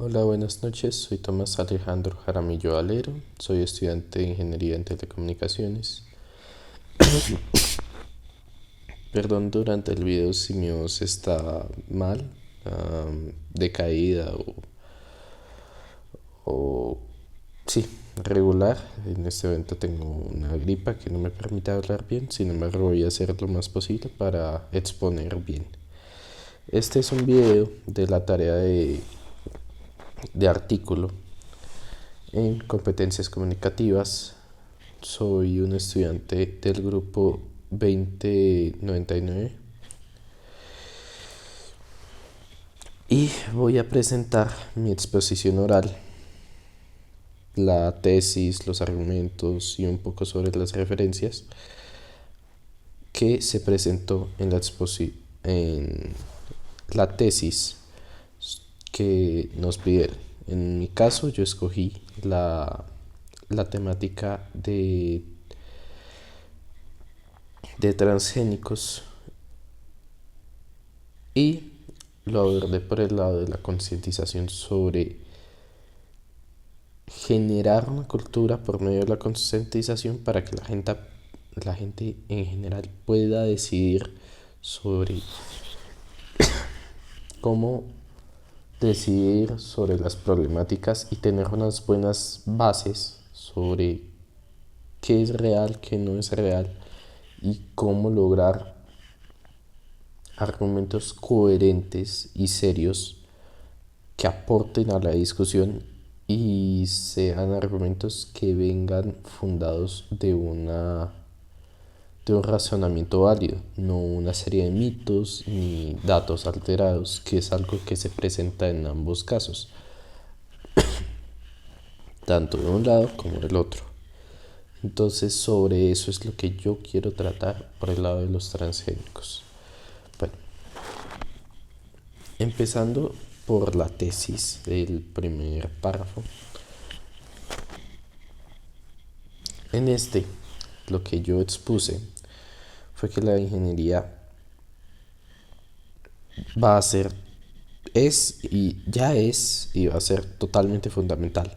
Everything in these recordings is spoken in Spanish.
Hola, buenas noches. Soy Tomás Alejandro Jaramillo Valero. Soy estudiante de Ingeniería en Telecomunicaciones. Perdón durante el video si mi voz está mal, decaída o sí, regular. En este momento tengo una gripa que no me permite hablar bien. Sin embargo, voy a hacer lo más posible para exponer bien. Este es un video de la tarea de artículo en competencias comunicativas. Soy un estudiante del grupo 2099 y voy a presentar mi exposición oral, la tesis, los argumentos y un poco sobre las referencias que se presentó en la tesis que nos pidieron. En mi caso yo escogí la temática de transgénicos y lo abordé por el lado de la concientización sobre generar una cultura por medio de la concientización para que la gente en general pueda decidir sobre cómo decidir sobre las problemáticas y tener unas buenas bases sobre qué es real, qué no es real y cómo lograr argumentos coherentes y serios que aporten a la discusión y sean argumentos que vengan fundados de un razonamiento válido, no una serie de mitos ni datos alterados, que es algo que se presenta en ambos casos, tanto de un lado como del otro. Entonces, sobre eso es lo que yo quiero tratar por el lado de los transgénicos. Bueno, empezando por la tesis del primer párrafo. En este, lo que yo expuse fue que la ingeniería va a ser, es y va a ser totalmente fundamental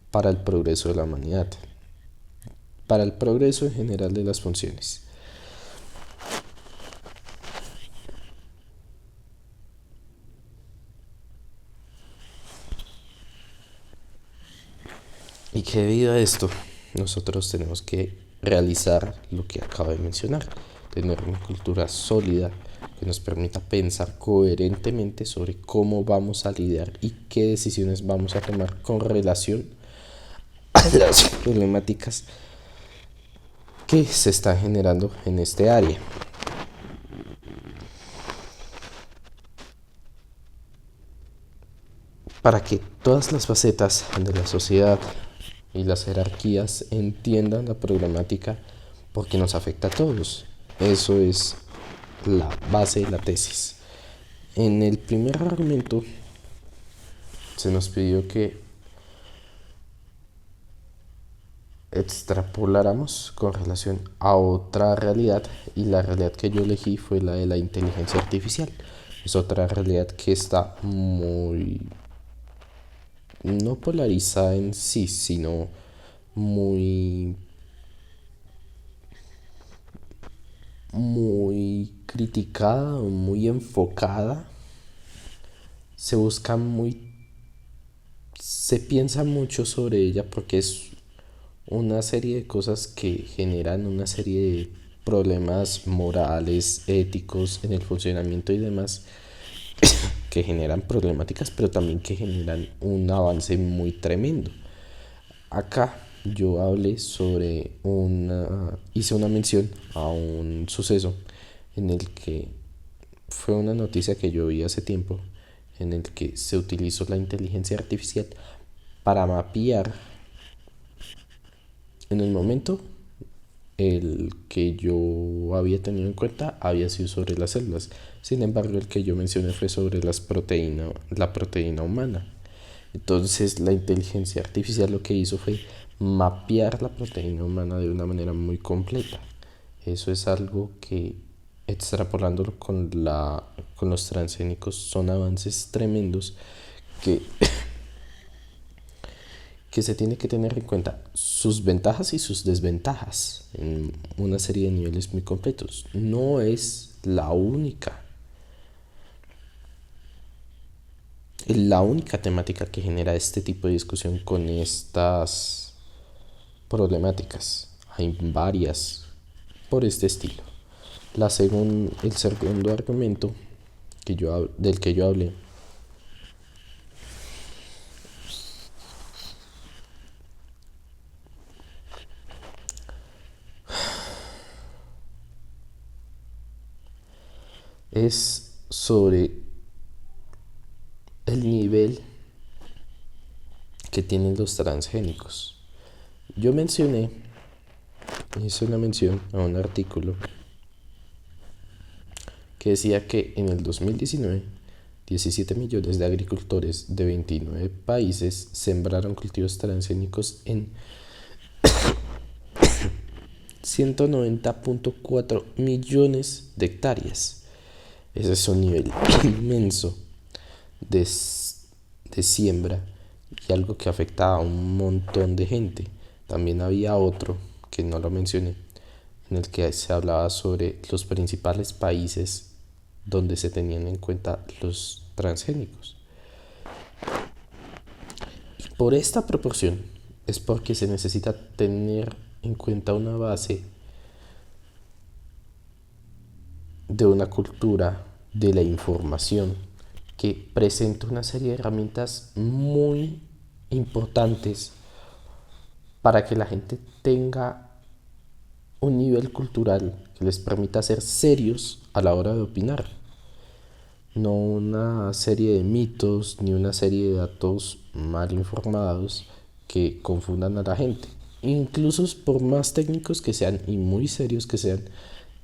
para el progreso de la humanidad, para el progreso en general de las funciones. Y que debido a esto, nosotros tenemos que realizar lo que acabo de mencionar, tener una cultura sólida que nos permita pensar coherentemente sobre cómo vamos a lidiar y qué decisiones vamos a tomar con relación a las problemáticas que se están generando en este área. Para que todas las facetas de la sociedad y las jerarquías entiendan la problemática porque nos afecta a todos. Eso es la base de la tesis. En el primer argumento se nos pidió que extrapoláramos con relación a otra realidad y la realidad que yo elegí fue la de la inteligencia artificial. Es otra realidad que está muy no polarizada en sí, sino muy muy criticada o muy enfocada. Se busca muy se piensa mucho sobre ella porque es una serie de cosas que generan una serie de problemas morales, éticos en el funcionamiento y demás, que generan problemáticas, pero también que generan un avance muy tremendo. Acá yo hablé sobre hice una mención a un suceso en el que fue una noticia que yo vi hace tiempo, en el que se utilizó la inteligencia artificial para mapear en el momento. El que yo había tenido en cuenta había sido sobre las células. Sin embargo, el que yo mencioné fue sobre la proteína humana. Entonces, la inteligencia artificial lo que hizo fue mapear la proteína humana de una manera muy completa. Eso es algo que, extrapolándolo con los transgénicos, son avances tremendos que que se tiene que tener en cuenta sus ventajas y sus desventajas en una serie de niveles muy completos. No es la única temática que genera este tipo de discusión con estas problemáticas. Hay varias por este estilo. El segundo argumento del que yo hablé es sobre el nivel que tienen los transgénicos. Yo hice una mención a un artículo que decía que en el 2019 17 millones de agricultores de 29 países sembraron cultivos transgénicos en 190.4 millones de hectáreas. Ese es un nivel inmenso de, de siembra y algo que afecta a un montón de gente. También había otro que no lo mencioné, en el que se hablaba sobre los principales países donde se tenían en cuenta los transgénicos. Y por esta proporción es porque se necesita tener en cuenta una base de una cultura de la información que presenta una serie de herramientas muy importantes para que la gente tenga un nivel cultural que les permita ser serios a la hora de opinar. No una serie de mitos ni una serie de datos mal informados que confundan a la gente. Incluso por más técnicos que sean y muy serios que sean,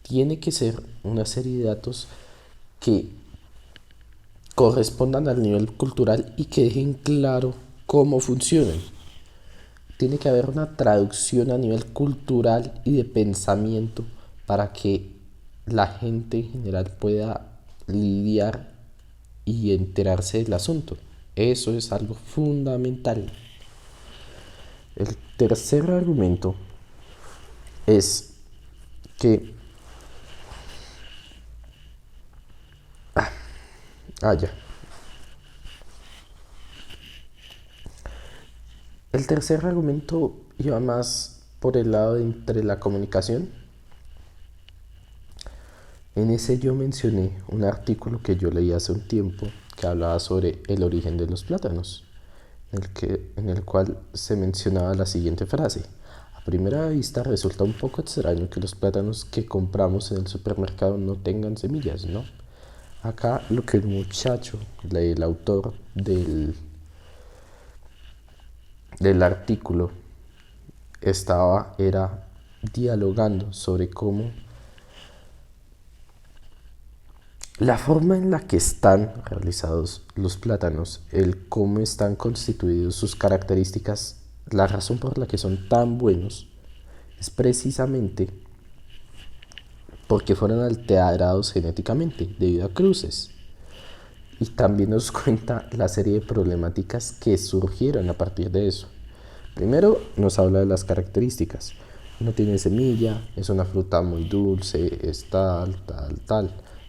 tiene que ser una serie de datos que correspondan al nivel cultural y que dejen claro cómo funcionan. Tiene que haber una traducción a nivel cultural y de pensamiento para que la gente en general pueda lidiar y enterarse del asunto. Eso es algo fundamental. El tercer argumento es que ya. El tercer argumento iba más por el lado de entre la comunicación. En ese yo mencioné un artículo que yo leí hace un tiempo que hablaba sobre el origen de los plátanos, en el cual se mencionaba la siguiente frase: a primera vista resulta un poco extraño que los plátanos que compramos en el supermercado no tengan semillas, ¿no? Acá lo que el muchacho, el autor del artículo, era dialogando sobre cómo la forma en la que están realizados los plátanos, el cómo están constituidos sus características, la razón por la que son tan buenos es precisamente porque fueron alterados genéticamente debido a cruces. Y también nos cuenta la serie de problemáticas que surgieron a partir de eso. Primero nos habla de las características. No tiene semilla, es una fruta muy dulce, es tal.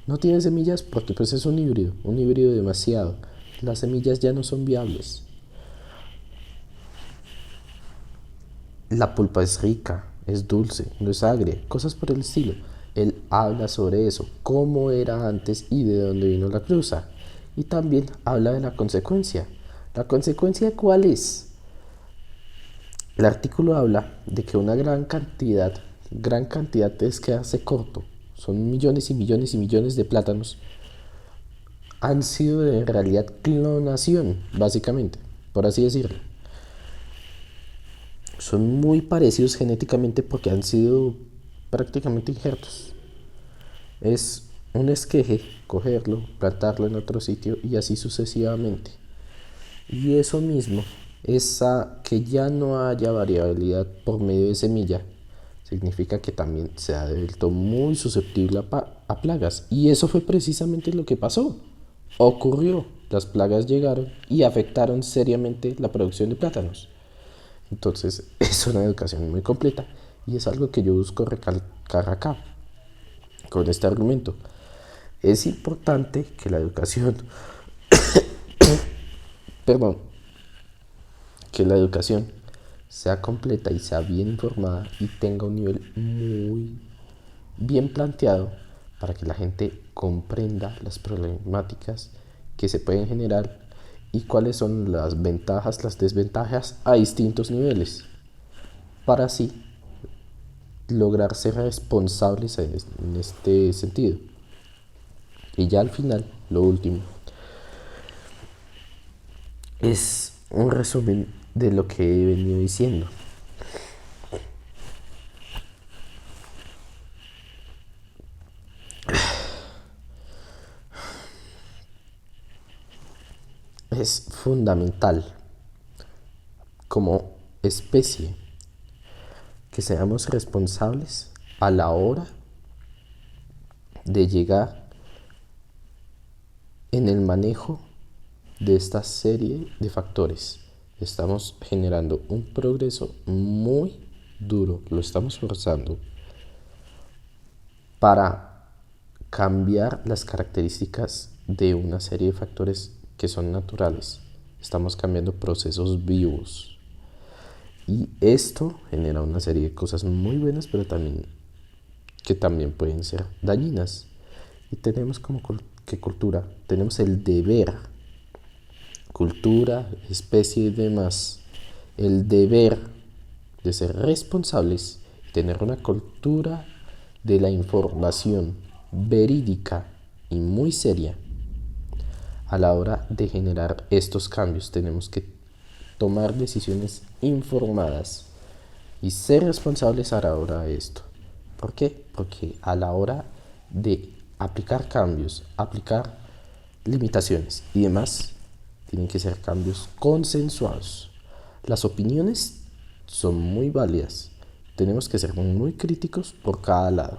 No tiene semillas porque pues es un híbrido demasiado. Las semillas ya no son viables. La pulpa es rica, es dulce, no es agria, cosas por el estilo. Él habla sobre eso, cómo era antes y de dónde vino la cruza. Y también habla de la consecuencia. ¿La consecuencia cuál es? El artículo habla de que una gran cantidad es quedarse corto. Son millones y millones y millones de plátanos. Han sido en realidad clonación, básicamente, por así decirlo. Son muy parecidos genéticamente porque han sido prácticamente injertos. Es un esqueje cogerlo, plantarlo en otro sitio y así sucesivamente. Y eso mismo, que ya no haya variabilidad por medio de semilla, significa que también se ha vuelto muy susceptible a plagas. Y eso fue precisamente lo que pasó. Ocurrió, las plagas llegaron y afectaron seriamente la producción de plátanos. Entonces es una educación muy completa y es algo que yo busco recalcar acá con este argumento. Es importante que la educación, perdón, que la educación sea completa y sea bien informada y tenga un nivel muy bien planteado para que la gente comprenda las problemáticas que se pueden generar y cuáles son las ventajas, las desventajas a distintos niveles, para así lograr ser responsables en este sentido. Y ya al final, lo último, es un resumen de lo que he venido diciendo. Es fundamental como especie que seamos responsables a la hora de llegar en el manejo de esta serie de factores. Estamos generando un progreso muy duro, lo estamos forzando para cambiar las características de una serie de factores que son naturales. Estamos cambiando procesos vivos. Y esto genera una serie de cosas muy buenas, pero también que también pueden ser dañinas. Y tenemos como que cultura, tenemos el deber, cultura, especie y demás, el deber de ser responsables, tener una cultura de la información verídica y muy seria a la hora de generar estos cambios. Tenemos que tomar decisiones informadas y ser responsables a la hora de esto. ¿Por qué? Porque a la hora de aplicar cambios, aplicar limitaciones y demás, tienen que ser cambios consensuados. Las opiniones son muy válidas. Tenemos que ser muy críticos por cada lado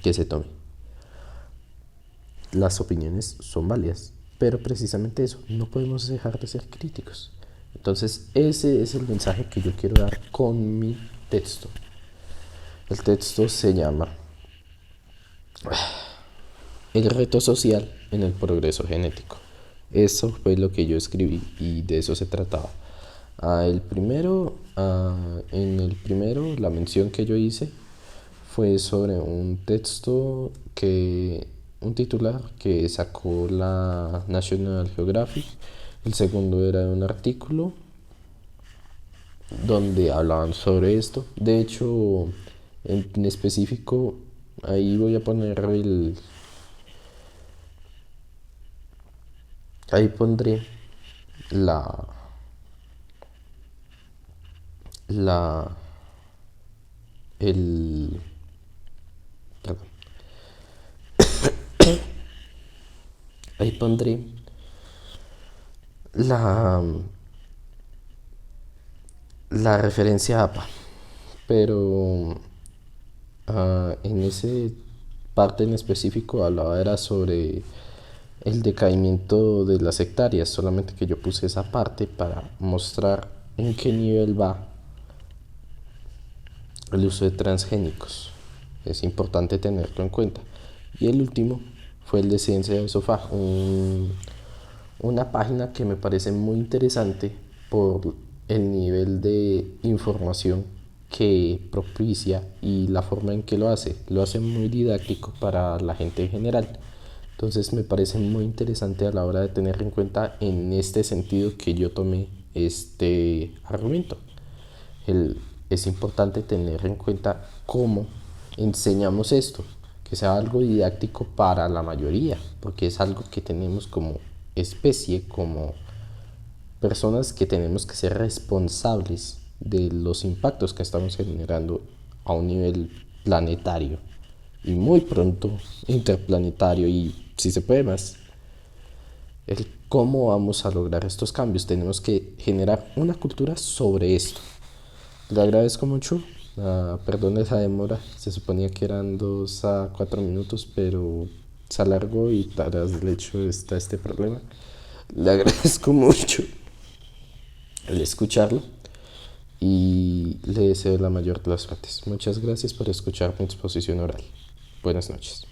que se tome. Las opiniones son válidas, pero precisamente eso, no podemos dejar de ser críticos. Entonces ese es el mensaje que yo quiero dar con mi texto. El texto se llama El reto social en el progreso genético. Eso fue lo que yo escribí y de eso se trataba. En el primero, la mención que yo hice fue sobre un texto un titular que sacó la National Geographic. El segundo era un artículo donde hablaban sobre esto. De hecho, en específico, ahí voy a poner ahí pondré la, la, el, perdón, ahí pondré la, la referencia a APA, pero en ese parte en específico hablaba era sobre el decaimiento de las hectáreas, solamente que yo puse esa parte para mostrar en qué nivel va el uso de transgénicos. Es importante tenerlo en cuenta. Y el último fue el de Ciencia del Sofá, una página que me parece muy interesante por el nivel de información que propicia y la forma en que lo hace. Lo hace muy didáctico para la gente en general. Entonces me parece muy interesante a la hora de tener en cuenta en este sentido que yo tomé este argumento. Es importante tener en cuenta cómo enseñamos esto, que sea algo didáctico para la mayoría, porque es algo que tenemos como especie, como personas que tenemos que ser responsables de los impactos que estamos generando a un nivel planetario y muy pronto interplanetario y si se puede más. El cómo vamos a lograr estos cambios, tenemos que generar una cultura sobre esto. Le agradezco mucho. Perdón esa demora, se suponía que eran 2 a 4 minutos, pero se alargó y tras el hecho está este problema. Le agradezco mucho el escucharlo y le deseo la mayor de las suertes. Muchas gracias por escuchar mi exposición oral. Buenas noches.